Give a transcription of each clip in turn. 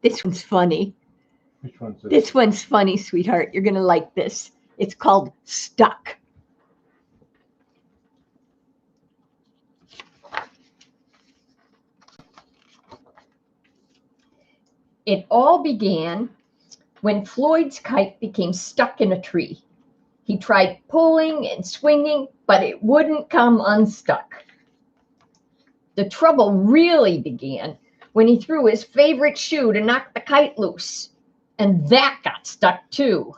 This one's funny. Which one's this? This one's funny, sweetheart. You're going to like this. It's called Stuck. It all began when Floyd's kite became stuck in a tree. He tried pulling and swinging, but it wouldn't come unstuck. The trouble really began when he threw his favorite shoe to knock the kite loose, and that got stuck too.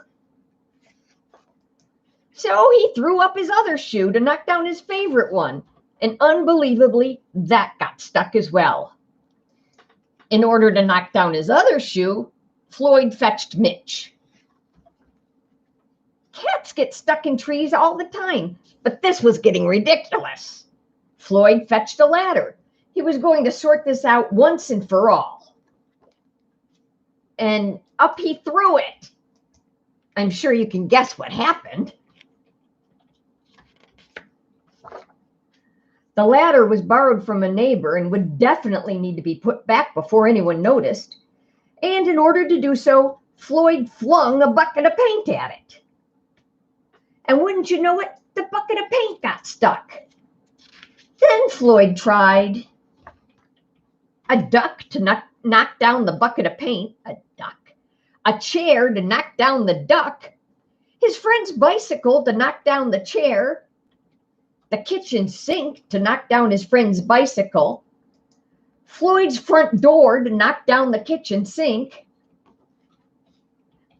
So he threw up his other shoe to knock down his favorite one, and unbelievably, that got stuck as well. In order to knock down his other shoe, Floyd fetched Mitch. Cats get stuck in trees all the time, but this was getting ridiculous. Floyd fetched a ladder. He was going to sort this out once and for all. And up he threw it. I'm sure you can guess what happened. The ladder was borrowed from a neighbor and would definitely need to be put back before anyone noticed. And in order to do so, Floyd flung a bucket of paint at it. And wouldn't you know it, the bucket of paint got stuck. Then Floyd tried a duck to knock down the bucket of paint, a chair to knock down the duck, his friend's bicycle to knock down the chair, the kitchen sink to knock down his friend's bicycle, Floyd's front door to knock down the kitchen sink,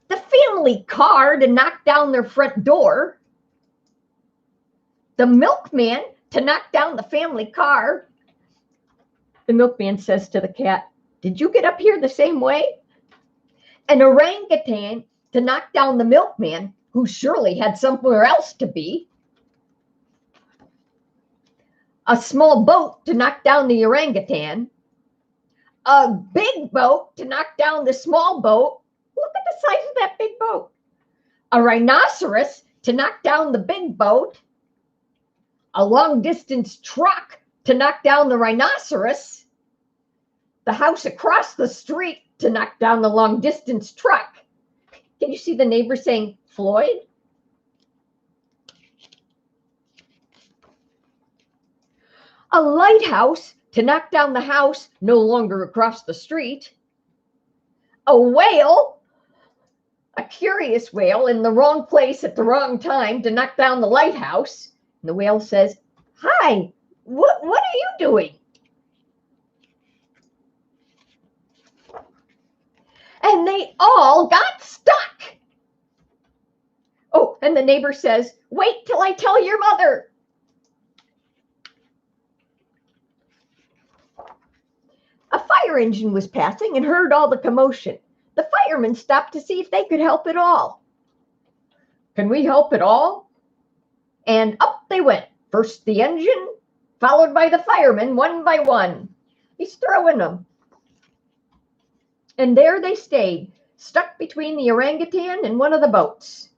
the family car to knock down their front door, the milkman to knock down the family car. The milkman says to the cat, "Did you get up here the same way?" An orangutan to knock down the milkman, who surely had somewhere else to be. A small boat to knock down the orangutan. A big boat to knock down the small boat. Look at the size of that big boat. A rhinoceros to knock down the big boat. A long-distance truck to knock down the rhinoceros. The house across the street to knock down the long-distance truck. Can you see the neighbor saying, "Floyd?" A lighthouse to knock down the house no longer across the street. A whale, a curious whale in the wrong place at the wrong time to knock down the lighthouse. And the whale says, "Hi, what are you doing?" And they all got stuck. Oh, and the neighbor says, "Wait till I tell your mother." A fire engine was passing and heard all the commotion. The firemen stopped to see if they could help at all. "Can we help at all?" And up they went. First the engine, followed by the firemen, one by one. He's throwing them. And there they stayed, stuck between the orangutan and one of the boats.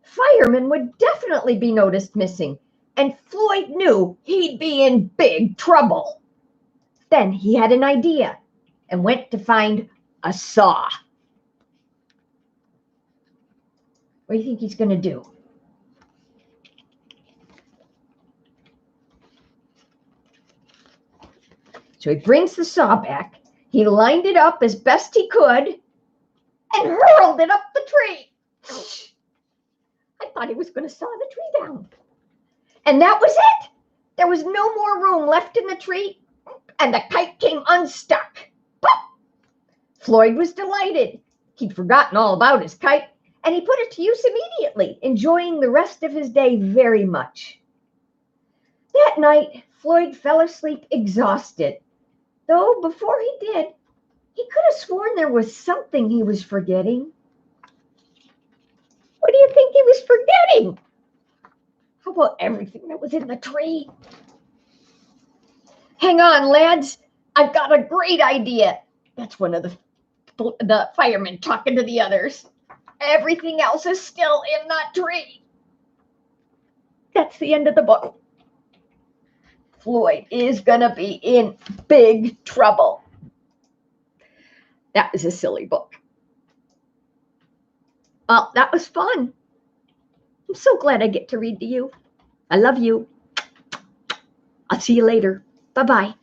Firemen would definitely be noticed missing, and Floyd knew he'd be in big trouble. Then he had an idea and went to find a saw. What do you think he's going to do? So he brings the saw back. He lined it up as best he could and hurled it up the tree. I thought he was going to saw the tree down. And that was it. There was no more room left in the tree, and the kite came unstuck. Pop! Floyd was delighted. He'd forgotten all about his kite, and he put it to use immediately, enjoying the rest of his day very much. That night, Floyd fell asleep exhausted. Though before he did, he could have sworn there was something he was forgetting. What do you think he was forgetting? How about everything that was in the tree? "Hang on, lads. I've got a great idea." That's one of the firemen talking to the others. "Everything else is still in that tree." That's the end of the book. Floyd is going to be in big trouble. That was a silly book. Well, that was fun. I'm so glad I get to read to you. I love you. I'll see you later. Bye-bye.